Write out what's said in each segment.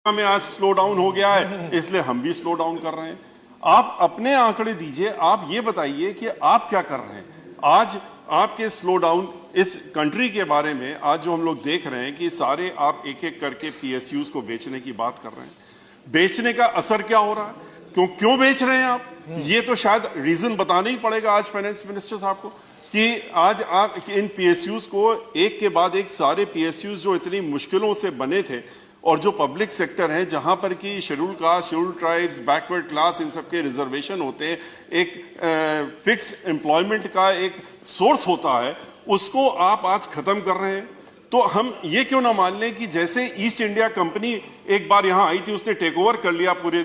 में आज slow down हो गया है, इसलिए हम भी स्लो डाउन कर रहे हैं। आप अपने आंकड़े दीजिए, आप ये बताइए कि आप क्या कर रहे हैं। आज आपके स्लो डाउन इस कंट्री के बारे में आज जो हम लोग देख रहे हैं कि सारे आप एक एक करके पीएसयूज को बेचने की बात कर रहे हैं। बेचने का असर क्या हो रहा है, क्यों बेच रहे हैं आप, ये तो शायद रीजन बताना ही पड़ेगा आज फाइनेंस मिनिस्टर साहब को कि आज आप इन पीएसयूज को एक के बाद एक सारे पीएसयूज जो इतनी मुश्किलों से बने थे और जो पब्लिक सेक्टर है जहां पर कि schedule caste, schedule tribes, backward class, इन सबके रिजर्वेशन होते हैं, एक फिक्स्ड एम्प्लॉयमेंट का एक सोर्स होता है, उसको आप आज खत्म कर रहे हैं। तो हम ये क्यों ना मान लें कि जैसे ईस्ट इंडिया कंपनी एक बार यहां आई थी, उसने टेक ओवर कर लिया पूरे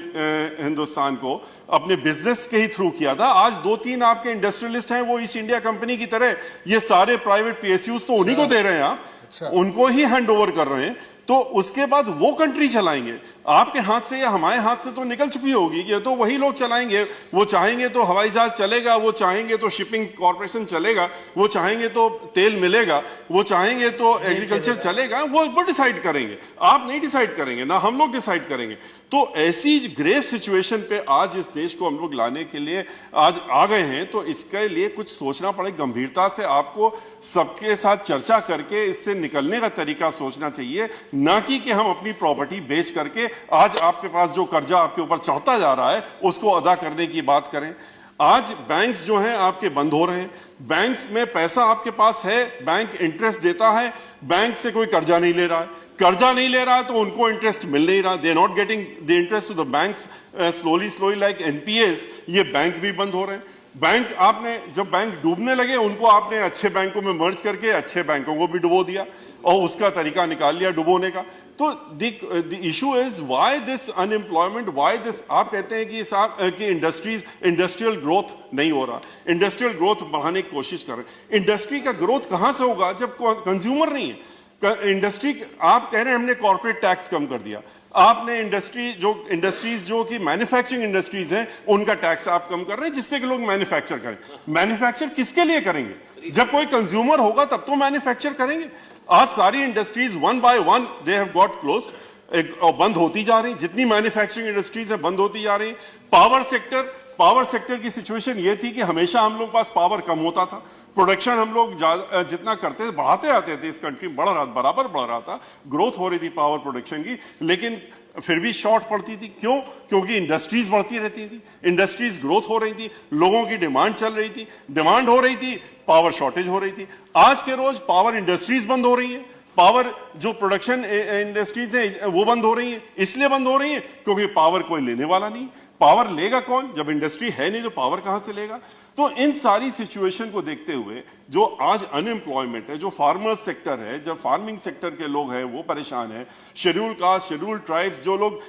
हिंदुस्तान को, अपने बिजनेस के ही थ्रू किया था। आज 2-3 आपके इंडस्ट्रियलिस्ट हैं, वो ईस्ट इंडिया कंपनी की तरह ये सारे प्राइवेट पीएसयूज तो उन्हीं को दे रहे हैं, आप उनको ही हैंड ओवर कर रहे हैं। तो उसके बाद वो कंट्री चलाएंगे, आपके हाथ से या हमारे हाथ से तो निकल चुकी होगी कि तो वही लोग चलाएंगे। वो चाहेंगे तो हवाई जहाज चलेगा, वो चाहेंगे तो शिपिंग कॉर्पोरेशन चलेगा, वो चाहेंगे तो तेल मिलेगा, वो चाहेंगे तो एग्रीकल्चर चलेगा, वो डिसाइड करेंगे। आप नहीं डिसाइड करेंगे, ना हम लोग डिसाइड करेंगे। तो ऐसी ग्रेव सिचुएशन पे आज इस देश को हम लोग लाने के लिए आज आ गए हैं। तो इसके लिए कुछ सोचना पड़े, गंभीरता से आपको सबके साथ चर्चा करके इससे निकलने का तरीका सोचना चाहिए, ना कि हम अपनी प्रॉपर्टी बेच करके आज आपके पास जो कर्जा आपके ऊपर चढ़ता जा रहा है उसको अदा करने की बात करें। आज बैंक्स जो हैं आपके बंद हो रहे हैं, बैंक्स में पैसा आपके पास है, बैंक इंटरेस्ट देता है, बैंक से कोई कर्जा नहीं ले रहा है, कर्जा नहीं ले रहा है तो उनको इंटरेस्ट मिल नहीं रहा, they not getting the interest to the banks slowly like NPS. ये बैंक भी बंद हो रहे हैं। बैंक आपने जब बैंक डूबने लगे उनको आपने अच्छे बैंकों में मर्ज करके अच्छे बैंकों को भी डुबो दिया और उसका तरीका निकाल लिया डुबोने का। तो the issue is why this unemployment, why this. आप कहते हैं कि इंडस्ट्रियल ग्रोथ नहीं हो रहा, इंडस्ट्रियल ग्रोथ बढ़ाने की कोशिश कर रहे हैं। इंडस्ट्री का ग्रोथ कहां से होगा जब कंज्यूमर नहीं है। इंडस्ट्री, आप कह रहे हैं हमने कॉर्पोरेट टैक्स कम कर दिया, आपने इंडस्ट्रीज जो कि मैन्युफैक्चरिंग इंडस्ट्रीज हैं उनका टैक्स आप कम कर रहे हैं जिससे कि लोग मैन्युफैक्चर करें। मैन्युफैक्चर किसके लिए करेंगे, जब कोई कंज्यूमर होगा तब तो मैन्युफैक्चर करेंगे। आज सारी industries one by one they have got closed, बंद होती जा रही, जितनी मैन्युफैक्चरिंग इंडस्ट्रीज है बंद होती जा रही। पावर सेक्टर की सिचुएशन ये थी कि हमेशा हम लोग पास पावर कम होता था, प्रोडक्शन हम लोग जितना करते थे बढ़ाते आते थे, इस कंट्री में बराबर बढ़ रहा था, ग्रोथ हो रही थी पावर प्रोडक्शन की, लेकिन फिर भी शॉर्ट पड़ती थी। क्यों? क्योंकि इंडस्ट्रीज बढ़ती रहती थी, इंडस्ट्रीज ग्रोथ हो रही थी, लोगों की डिमांड चल रही थी, डिमांड हो रही थी, पावर शॉर्टेज हो रही थी। आज के रोज पावर इंडस्ट्रीज बंद हो रही है, पावर जो प्रोडक्शन इंडस्ट्रीज है वो बंद हो रही है। इसलिए बंद हो रही है क्योंकि पावर कोई लेने वाला नहीं। पावर लेगा कौन जब इंडस्ट्री है नहीं, तो पावर कहां से लेगा। तो इन सारी सिचुएशन को देखते हुए जो आज अनएम्प्लॉयमेंट है, जो फार्मर्स सेक्टर है, जब फार्मिंग सेक्टर के लोग हैं वो परेशान है, शेड्यूल कास्ट, शेड्यूल ट्राइब्स, जो लोग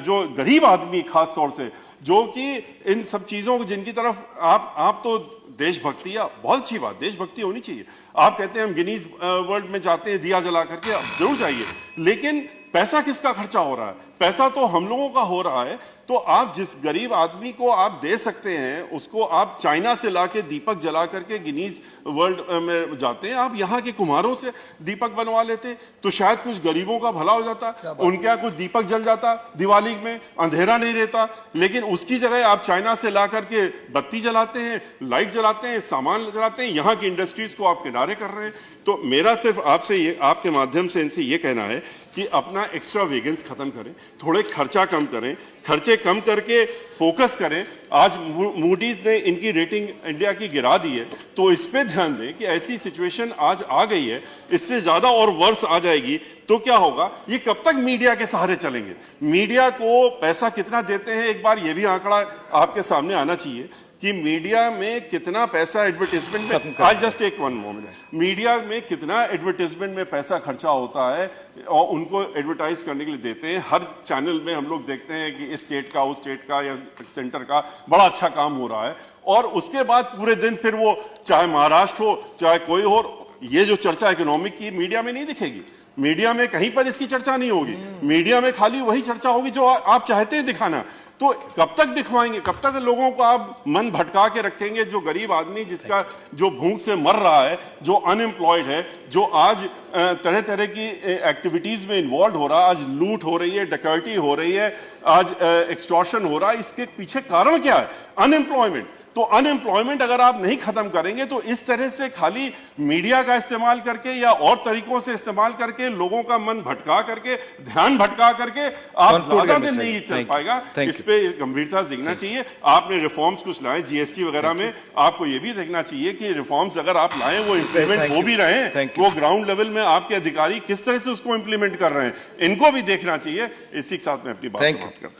जो गरीब आदमी खास तौर से जो कि इन सब चीजों को जिनकी तरफ आप तो देशभक्ति, या बहुत अच्छी बात, देशभक्ति होनी चाहिए। आप कहते हैं हम गिनीज वर्ल्ड में जाते हैं दिया जला करके, आप जरूर जाइए, लेकिन पैसा किसका खर्चा हो रहा है? पैसा तो हम लोगों का हो रहा है। तो आप जिस गरीब आदमी को आप दे सकते हैं उसको आप चाइना से लाके दीपक जला करके गिनीज वर्ल्ड में जाते हैं, आप यहाँ के कुम्हारों से दीपक बनवा लेते तो शायद कुछ गरीबों का भला हो जाता, उनके यहाँ कुछ दीपक जल जाता, दिवाली में अंधेरा नहीं रहता। लेकिन उसकी जगह आप चाइना से ला करके बत्ती जलाते हैं, लाइट जलाते हैं, सामान जलाते हैं, यहाँ की इंडस्ट्रीज को आप किनारे कर रहे हैं। तो मेरा सिर्फ आपसे ये, आपके माध्यम से इनसे ये कहना है कि अपना एक्स्ट्रा वेगन्स खत्म करें, थोड़े खर्चा कम करें, खर्चे कम करके फोकस करें। आज मूडीज ने इनकी रेटिंग इंडिया की गिरा दी है, तो इस पे ध्यान दें कि ऐसी सिचुएशन आज आ गई है, इससे ज्यादा और वर्ष आ जाएगी तो क्या होगा। ये कब तक मीडिया के सहारे चलेंगे? मीडिया को पैसा कितना देते हैं, एक बार ये भी आंकड़ा आपके सामने आना चाहिए कि मीडिया में कितना पैसा एडवर्टाइजमेंट में, आज जस्ट एक वन मोमेंट, मीडिया में कितना एडवर्टाइजमेंट में पैसा खर्चा होता है और उनको एडवर्टाइज करने के लिए देते हैं। हर चैनल में हम लोग देखते हैं कि इस स्टेट का, उस स्टेट का या सेंटर का बड़ा अच्छा काम हो रहा है, और उसके बाद पूरे दिन फिर वो चाहे महाराष्ट्र हो चाहे कोई हो, ये जो चर्चा इकोनॉमिक की मीडिया में नहीं दिखेगी। मीडिया में कहीं पर इसकी चर्चा नहीं होगी, मीडिया में खाली वही चर्चा होगी जो आप चाहते हैं दिखाना। तो कब तक दिखवाएंगे, कब तक लोगों को आप मन भटका के रखेंगे? जो गरीब आदमी जिसका जो भूख से मर रहा है, जो अनएम्प्लॉयड है, जो आज तरह तरह की एक्टिविटीज में इन्वॉल्व हो रहा है, आज लूट हो रही है, डकैती हो रही है, आज एक्सटॉर्शन हो रहा है, इसके पीछे कारण क्या है? अनएम्प्लॉयमेंट। तो अनएम्प्लॉयमेंट अगर आप नहीं खत्म करेंगे तो इस तरह से खाली मीडिया का इस्तेमाल करके या और तरीकों से इस्तेमाल करके लोगों का मन भटका करके, ध्यान भटका करके आप ज्यादा दिन नहीं चल पाएगा। इस पे गंभीरता से देखना चाहिए। आपने रिफॉर्म्स कुछ लाए जीएसटी वगैरह में, आपको ये भी देखना चाहिए कि रिफॉर्म्स अगर आप लाएं वो इंप्लीमेंट हो भी रहे हैं, वो ग्राउंड लेवल में आपके अधिकारी किस तरह से उसको इंप्लीमेंट कर रहे हैं, इनको भी देखना चाहिए। इसी के साथ में अपनी बात समाप्त करता हूं।